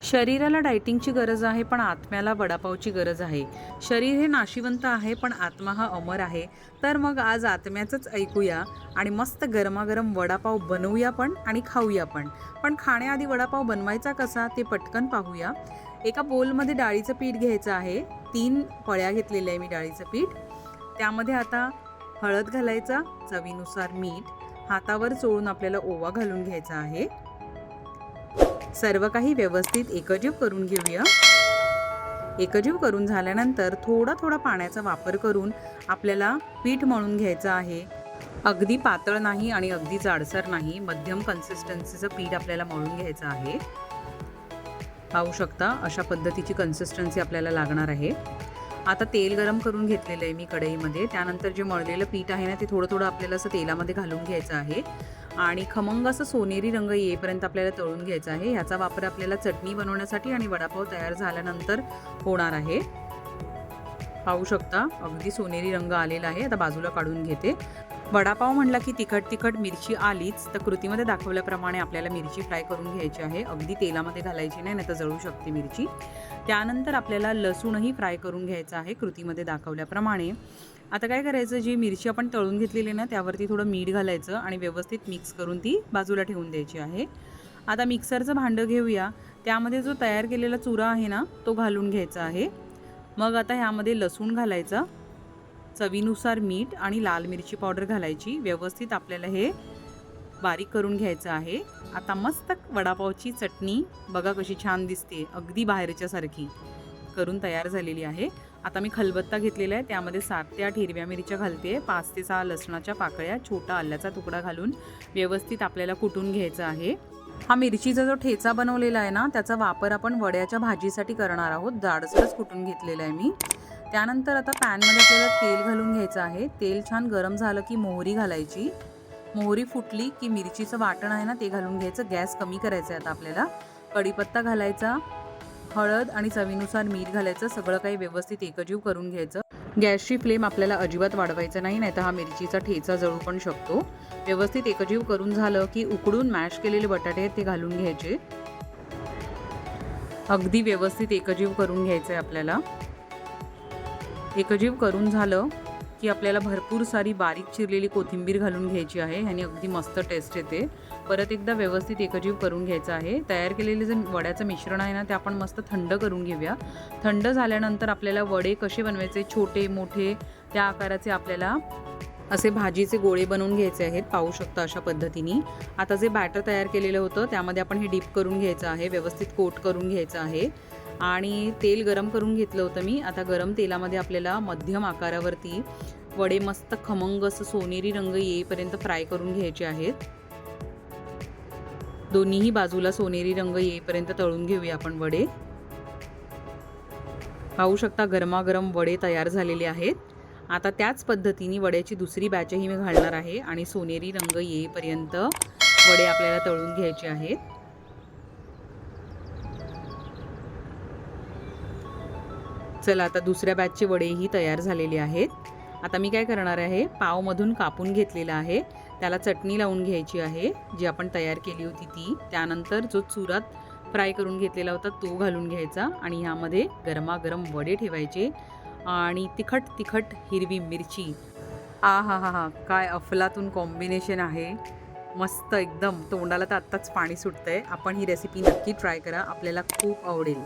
शरीराला डायटिंगची गरज आहे, पण आत्म्याला वडापावची गरज आहे. शरीर हे नाशिवंत आहे, पण आत्मा हा अमर आहे. तर मग आज आत्म्याचंच ऐकूया आणि मस्त गरमागरम वडापाव बनवूया पण आणि खाऊया पण. पण खाण्याआधी वडापाव बनवायचा कसा ते पटकन पाहूया. एका बोलमध्ये डाळीचं पीठ घ्यायचं आहे. 3 पळ्या घेतलेल्या आहे मी डाळीचं पीठ. त्यामध्ये आता हळद घालायचा, चवीनुसार मीठ, हातावर चोळून आपल्याला ओवा घालून घ्यायचा आहे. सर्व काही व्यवस्थित एकजीव करून घेऊया. एकजीव करून झाल्यानंतर थोडा थोडा पाण्याचा वापर करून आपल्याला पीठ मळून घ्यायचं आहे. अगदी पातळ नाही आणि अगदी जाडसर नाही, मध्यम कन्सिस्टन्सीचं पीठ आपल्याला मळून घ्यायचं आहे. पाहू शकता अशा पद्धतीची कन्सिस्टन्सी आपल्याला लागणार आहे. आता तेल गरम करून घेतलेलं आहे मी कढईमध्ये. त्यानंतर जे मळलेलं पीठ आहे ना ते थोडं थोडं आपल्याला असं तेलामध्ये घालून घ्यायचं आहे आणि खमंग असं सोनेरी रंग येईपर्यंत आपल्याला तळून घ्यायचा आहे. ह्याचा वापर आपल्याला चटणी बनवण्यासाठी आणि वडापाव तयार झाल्यानंतर होणार आहे. पाहू शकता अगदी सोनेरी रंग आलेला आहे. आता बाजूला काढून घेते. वडापाव म्हटला की तिखट मिरची आलीच, तर कृतीमध्ये दाखवल्याप्रमाणे आपल्याला मिरची फ्राय करून घ्यायची आहे. अगदी तेलामध्ये घालायची नाही, तर जळू शकते मिरची. त्यानंतर आपल्याला लसूणही फ्राय करून घ्यायचा आहे कृतीमध्ये दाखवल्याप्रमाणे. आता काय करायचं, जी मिरची आपण तळून घेतलेली ना त्यावरती थोडं मीठ घालायचं आणि व्यवस्थित मिक्स करून ती बाजूला ठेवून द्यायची आहे. आता मिक्सरचं भांडं घेऊया. त्यामध्ये जो तयार केलेला चुरा आहे ना तो घालून घ्यायचा आहे. मग आता ह्यामध्ये लसूण घालायचा, चवीनुसार मीठ आणि लाल मिरची पावडर घालायची. व्यवस्थित आपल्याला हे बारीक करून घ्यायचं आहे. आता मस्त वडापावची चटणी बघा कशी छान दिसते, अगदी बाहेरच्या सारखी करून तयार झालेली आहे. आता मी खलबत्ता घेतलेला आहे. त्यामध्ये 7 ते 8 हिरव्या मिरच्या घालते, 5 ते 6 लसणाच्या पाकळ्या, छोटा आल्याचा तुकडा घालून व्यवस्थित आपल्याला कुटून घ्यायचा आहे. हा मिरचीचा जो ठेचा बनवलेला आहे ना त्याचा वापर आपण वड्याच्या भाजीसाठी करणार आहोत. जाडसरच कुटून घेतलेला आहे मी. त्यानंतर आता पॅनमध्ये आपल्याला तेल घालून घ्यायचं आहे. तेल छान गरम झालं की मोहरी घालायची. मोहरी फुटली की मिरचीचं वाटण आहे ना ते घालून घ्यायचं. गॅस कमी करायचं आहे आता आपल्याला. कढीपत्ता घालायचा, हळद आणि चवीनुसार मीठ घालायचं. सगळं काही व्यवस्थित एकजीव करून घ्यायचं. गॅसची फ्लेम आपल्याला अजिबात वाढवायचं नाही, नाहीतर हा मिरचीचा ठेचा जळू पण शकतो. व्यवस्थित एकजीव करून झालं की उकडून मॅश केलेले बटाटे आहेत ते घालून घ्यायचे. अगदी व्यवस्थित एकजीव करून घ्यायचं आहे आपल्याला. एकजीव करून झालं की आपल्याला भरपूर सारी बारीक चिरलेली कोथिंबीर घालून घ्यायची आहे. ह्याने अगदी मस्त टेस्ट येते. परत एकदा व्यवस्थित एकजीव करून घ्यायचं आहे. तयार केलेले जे वड्याचं मिश्रण आहे ना ते आपण मस्त थंड करून घेऊया. थंड झाल्यानंतर आपल्याला वडे कसे बनवायचे, छोटे मोठे त्या आकाराचे आपल्याला असे भाजीचे गोळे बनवून घ्यायचे आहेत. पाहू शकता अशा पद्धतीने. आता जे बॅटर तयार केलेलं होतं त्यामध्ये आपण हे डीप करून घ्यायचं आहे. व्यवस्थित कोट करून घ्यायचं आहे आणि तेल गरम करून घेतलं होतं मी. आता गरम तेलामध्ये आपल्याला मध्यम आकारावरती वडे मस्त खमंग असं सोनेरी रंग येईपर्यंत फ्राय करून घ्यायचे आहेत. दोन्हीही बाजूला सोनेरी रंग येईपर्यंत तळून घेऊया आपण वडे. पाहू शकता गरमागरम वडे तयार झालेले आहेत. आता त्याच पद्धतीने वड्याची दुसरी बॅचही मी घालणार आहे आणि सोनेरी रंग येईपर्यंत वडे आपल्याला तळून घ्यायचे आहेत. चला आता दुसऱ्या बॅचचे वडेही तयार झालेले आहेत. आता मी काय करणार आहे, पावमधून कापून घेतलेला आहे. त्याला चटणी लावून घ्यायची आहे जी आपण तयार केली होती ती. त्यानंतर जो चुरात फ्राय करून घेतलेला होता तो घालून घ्यायचा आणि ह्यामध्ये गरमागरम वडे ठेवायचे आणि तिखट हिरवी मिरची. आ हा हा हा, काय अफलातून कॉम्बिनेशन आहे. मस्त एकदम, तोंडाला तर आत्ताच पाणी सुटतंय. आपण ही रेसिपी नक्की ट्राय करा, आपल्याला खूप आवडेल.